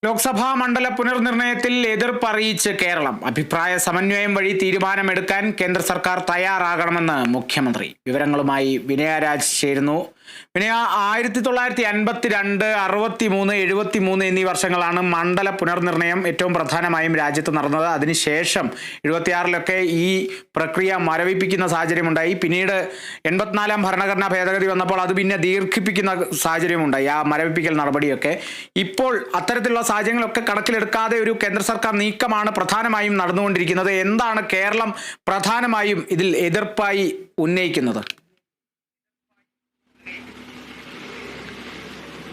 ലോക്സഭാ മണ്ഡല പുനർനിർണയത്തിൽ എതിർപ്പ് അറിയിച്ച് കേരളം. അഭിപ്രായ സമന്വയം വഴി തീരുമാനമെടുക്കാൻ കേന്ദ്ര സർക്കാർ തയ്യാറാകണമെന്ന് മുഖ്യമന്ത്രി. വിവരങ്ങളുമായി വിനയ രാജ് ചേരുന്നു. വിനയ, 1952, 63, 73 എന്നീ വർഷങ്ങളാണ് മണ്ഡല പുനർനിർണയം ഏറ്റവും പ്രധാനമായും രാജ്യത്ത് നടന്നത്. അതിനുശേഷം 76-ലൊക്കെ ഈ പ്രക്രിയ മരവിപ്പിക്കുന്ന സാഹചര്യമുണ്ടായി. പിന്നീട് 84-ാം ഭരണഘടനാ ഭേദഗതി വന്നപ്പോൾ അത് പിന്നെ ദീർഘിപ്പിക്കുന്ന സാഹചര്യമുണ്ടായി, ആ മരവിപ്പിക്കൽ നടപടിയൊക്കെ. ഇപ്പോൾ അത്തരത്തിലുള്ള സാഹചര്യങ്ങളൊക്കെ കണക്കിലെടുക്കാതെ ഒരു കേന്ദ്ര സർക്കാർ നീക്കമാണ് പ്രധാനമായും നടന്നുകൊണ്ടിരിക്കുന്നത്. എന്താണ് കേരളം പ്രധാനമായും ഇതിൽ എതിർപ്പായി ഉന്നയിക്കുന്നത്?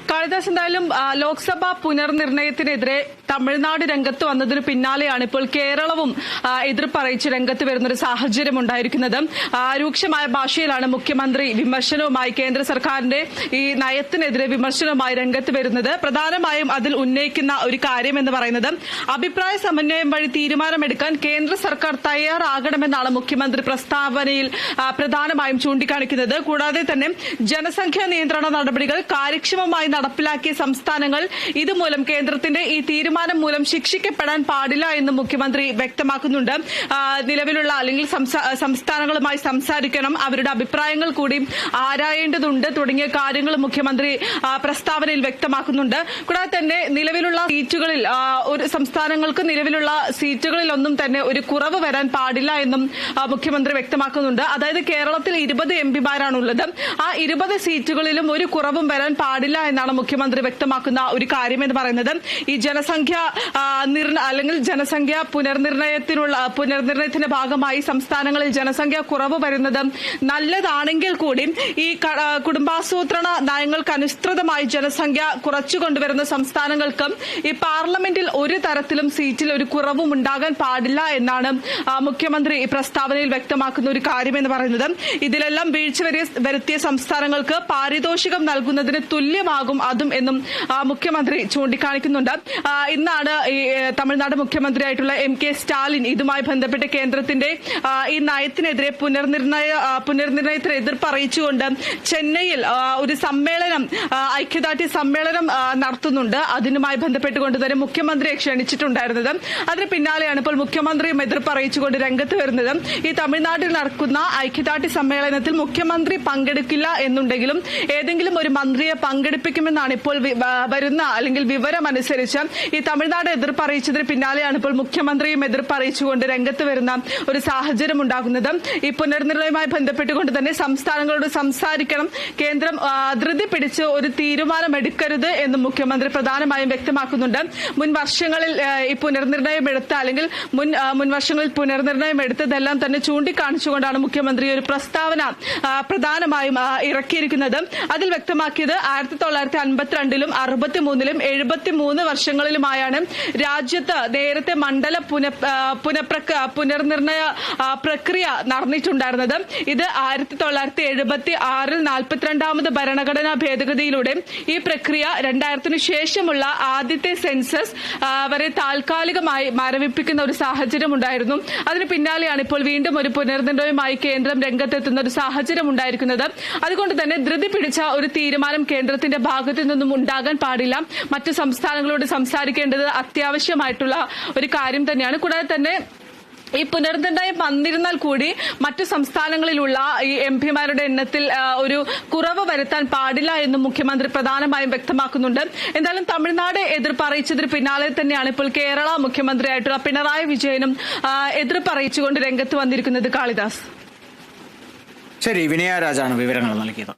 കാളിദാസ്, എന്തായാലും ലോക്സഭാ പുനർനിർണയത്തിനെതിരെ തമിഴ്നാട് രംഗത്ത് വന്നതിന് പിന്നാലെയാണ് ഇപ്പോൾ കേരളവും എതിർപ്പറിയിച്ച് രംഗത്ത് വരുന്നൊരു സാഹചര്യം ഉണ്ടായിരിക്കുന്നത്. രൂക്ഷമായ ഭാഷയിലാണ് മുഖ്യമന്ത്രി വിമർശനവുമായി, കേന്ദ്ര സർക്കാരിന്റെ ഈ നയത്തിനെതിരെ വിമർശനവുമായി രംഗത്ത് വരുന്നത്. പ്രധാനമായും അതിൽ ഉന്നയിക്കുന്ന ഒരു കാര്യം എന്ന് പറയുന്നത് അഭിപ്രായ സമന്വയം വഴി തീരുമാനമെടുക്കാൻ കേന്ദ്ര സർക്കാർ തയ്യാറാകണമെന്നാണ് മുഖ്യമന്ത്രി പ്രസ്താവനയിൽ പ്രധാനമായും ചൂണ്ടിക്കാണിക്കുന്നത്. കൂടാതെ തന്നെ ജനസംഖ്യാ നിയന്ത്രണ നടപടികൾ കാര്യക്ഷമമായി നടപ്പിലാക്കിയ സംസ്ഥാനങ്ങൾ ഇതുമൂലം കേന്ദ്രത്തിന്റെ ഈ തീരുമാനം മൂലം ശിക്ഷിക്കപ്പെടാൻ പാടില്ല എന്ന് മുഖ്യമന്ത്രി വ്യക്തമാക്കുന്നുണ്ട്. നിലവിലുള്ള അല്ലെങ്കിൽ സംസ്ഥാനങ്ങളുമായി സംസാരിക്കണം, അവരുടെ അഭിപ്രായങ്ങൾ കൂടി ആരായേണ്ടതുണ്ട് തുടങ്ങിയ കാര്യങ്ങൾ മുഖ്യമന്ത്രി പ്രസ്താവനയിൽ വ്യക്തമാക്കുന്നുണ്ട്. കൂടാതെ തന്നെ നിലവിലുള്ള സീറ്റുകളിൽ ഒരു സംസ്ഥാനങ്ങൾക്ക് നിലവിലുള്ള സീറ്റുകളിലൊന്നും തന്നെ ഒരു കുറവ് വരാൻ പാടില്ല എന്നും മുഖ്യമന്ത്രി വ്യക്തമാക്കുന്നുണ്ട്. അതായത് കേരളത്തിൽ 20 എംപിമാരാണുള്ളത്. ആ 20 സീറ്റുകളിലും ഒരു കുറവും വരാൻ പാടില്ല എന്നാണ് മുഖ്യമന്ത്രി വ്യക്തമാക്കുന്ന ഒരു കാര്യം എന്ന് പറയുന്നത്. ഈ ജനസംഖ്യ പുനർനിർണയത്തിന്റെ ഭാഗമായി സംസ്ഥാനങ്ങളിൽ ജനസംഖ്യ കുറവ് വരുന്നത് നല്ലതാണെങ്കിൽ കൂടി ഈ കുടുംബാസൂത്രണ നയങ്ങൾക്ക് അനുസൃതമായി ജനസംഖ്യ കുറച്ചുകൊണ്ടുവരുന്ന സംസ്ഥാനങ്ങൾക്ക് ഈ പാർലമെന്റിൽ ഒരു തരത്തിലും സീറ്റിൽ ഒരു കുറവും ഉണ്ടാകാൻ പാടില്ല എന്നാണ് മുഖ്യമന്ത്രി ഈ പ്രസ്താവനയിൽ വ്യക്തമാക്കുന്ന ഒരു കാര്യം എന്ന് പറയുന്നത്. ഇതിലെല്ലാം വീഴ്ച വരുത്തിയ സംസ്ഥാനങ്ങൾക്ക് പാരിതോഷികം നൽകുന്നതിന് തുല്യമാകും അതും എന്നും മുഖ്യമന്ത്രി ചൂണ്ടിക്കാണിക്കുന്നുണ്ട്. ഇന്നാണ് ഈ തമിഴ്നാട് മുഖ്യമന്ത്രിയായിട്ടുള്ള MK സ്റ്റാലിൻ ഇതുമായി ബന്ധപ്പെട്ട് കേന്ദ്രത്തിന്റെ ഈ നയത്തിനെതിരെ പുനർനിർണയത്തിന് എതിർപ്പ് അറിയിച്ചുകൊണ്ട് ചെന്നൈയിൽ ഒരു സമ്മേളനം, ഐക്യദാർഢ്യ സമ്മേളനം നടത്തുന്നുണ്ട്. അതിനുമായി ബന്ധപ്പെട്ടുകൊണ്ട് തന്നെ മുഖ്യമന്ത്രിയെ ക്ഷണിച്ചിട്ടുണ്ടായിരുന്നത്. അതിന് പിന്നാലെയാണ് ഇപ്പോൾ മുഖ്യമന്ത്രിയും എതിർപ്പ് അറിയിച്ചുകൊണ്ട് രംഗത്ത് വരുന്നത്. ഈ തമിഴ്നാട്ടിൽ നടക്കുന്ന ഐക്യദാർഢ്യ സമ്മേളനത്തിൽ മുഖ്യമന്ത്രി പങ്കെടുക്കില്ല എന്നുണ്ടെങ്കിലും ഏതെങ്കിലും ഒരു മന്ത്രിയെ പങ്കെടുപ്പിക്കുമെന്നാണ് ഇപ്പോൾ വരുന്ന അല്ലെങ്കിൽ വിവരം അനുസരിച്ച്. ഈ തമിഴ്നാട് എതിർപ്പ് അറിയിച്ചതിന് പിന്നാലെയാണ് ഇപ്പോൾ മുഖ്യമന്ത്രിയും എതിർപ്പ് അറിയിച്ചുകൊണ്ട് രംഗത്ത് വരുന്ന ഒരു സാഹചര്യം ഉണ്ടാകുന്നത്. ഈ പുനർനിർണയവുമായി ബന്ധപ്പെട്ടുകൊണ്ട് തന്നെ സംസ്ഥാനങ്ങളോട് സംസാരിക്കണം, കേന്ദ്രം ധൃതി പിടിച്ച് ഒരു തീരുമാനം എടുക്കരുത് എന്നും മുഖ്യമന്ത്രി പ്രധാനമായും വ്യക്തമാക്കുന്നുണ്ട്. മുൻ വർഷങ്ങളിൽ ഈ പുനർനിർണയം എടുത്ത അല്ലെങ്കിൽ മുൻ വർഷങ്ങളിൽ പുനർനിർണയം എടുത്തതെല്ലാം തന്നെ ചൂണ്ടിക്കാണിച്ചുകൊണ്ടാണ് മുഖ്യമന്ത്രി ഒരു പ്രസ്താവന പ്രധാനമായും ഇറക്കിയിരിക്കുന്നത്. അതിൽ വ്യക്തമാക്കിയത് 1952-ലും 63-ലും 73 വർഷങ്ങളിലുമായാണ് രാജ്യത്ത് നേരത്തെ മണ്ഡല പുനർനിർണയ പ്രക്രിയ നടന്നിട്ടുണ്ടായിരുന്നത്. ഇത് 1976-ൽ 42ാമത് ഭരണഘടനാ ഭേദഗതിയിലൂടെ ഈ പ്രക്രിയ 2000-ന് ശേഷമുള്ള ആദ്യത്തെ സെൻസസ് വരെ താൽക്കാലികമായി മരവിപ്പിക്കുന്ന ഒരു സാഹചര്യം ഉണ്ടായിരുന്നു. അതിന് പിന്നാലെയാണ് ഇപ്പോൾ വീണ്ടും ഒരു പുനർനിർണയവുമായി കേന്ദ്രം രംഗത്തെത്തുന്ന ഒരു സാഹചര്യം ഉണ്ടായിരിക്കുന്നത്. അതുകൊണ്ട് തന്നെ ധൃതി പിടിച്ച ഒരു തീരുമാനം കേന്ദ്രത്തിന്റെ ഭാഗത്തു നിന്നും ഉണ്ടാകാൻ പാടില്ല. മറ്റു സംസ്ഥാനങ്ങളോട് സംസാരിക്കേണ്ടത് അത്യാവശ്യമായിട്ടുള്ള ഒരു കാര്യം തന്നെയാണ്. കൂടാതെ തന്നെ ഈ പുനർനിർണയം വന്നിരുന്നാൽ കൂടി മറ്റു സംസ്ഥാനങ്ങളിലുള്ള ഈ MPമാരുടെ എണ്ണത്തിൽ ഒരു കുറവ് വരുത്താൻ പാടില്ല എന്നും മുഖ്യമന്ത്രി പ്രധാനമായും വ്യക്തമാക്കുന്നുണ്ട്. എന്തായാലും തമിഴ്നാട് എതിർപ്പ് അറിയിച്ചതിന് പിന്നാലെ തന്നെയാണ് ഇപ്പോൾ കേരള മുഖ്യമന്ത്രിയായിട്ടുള്ള പിണറായി വിജയനും എതിർപ്പ് അറിയിച്ചുകൊണ്ട് രംഗത്ത് വന്നിരിക്കുന്നത്. കാളിദാസ്. ശരി, വിനയ രാജാണ് വിവരങ്ങൾ നൽകിയത്.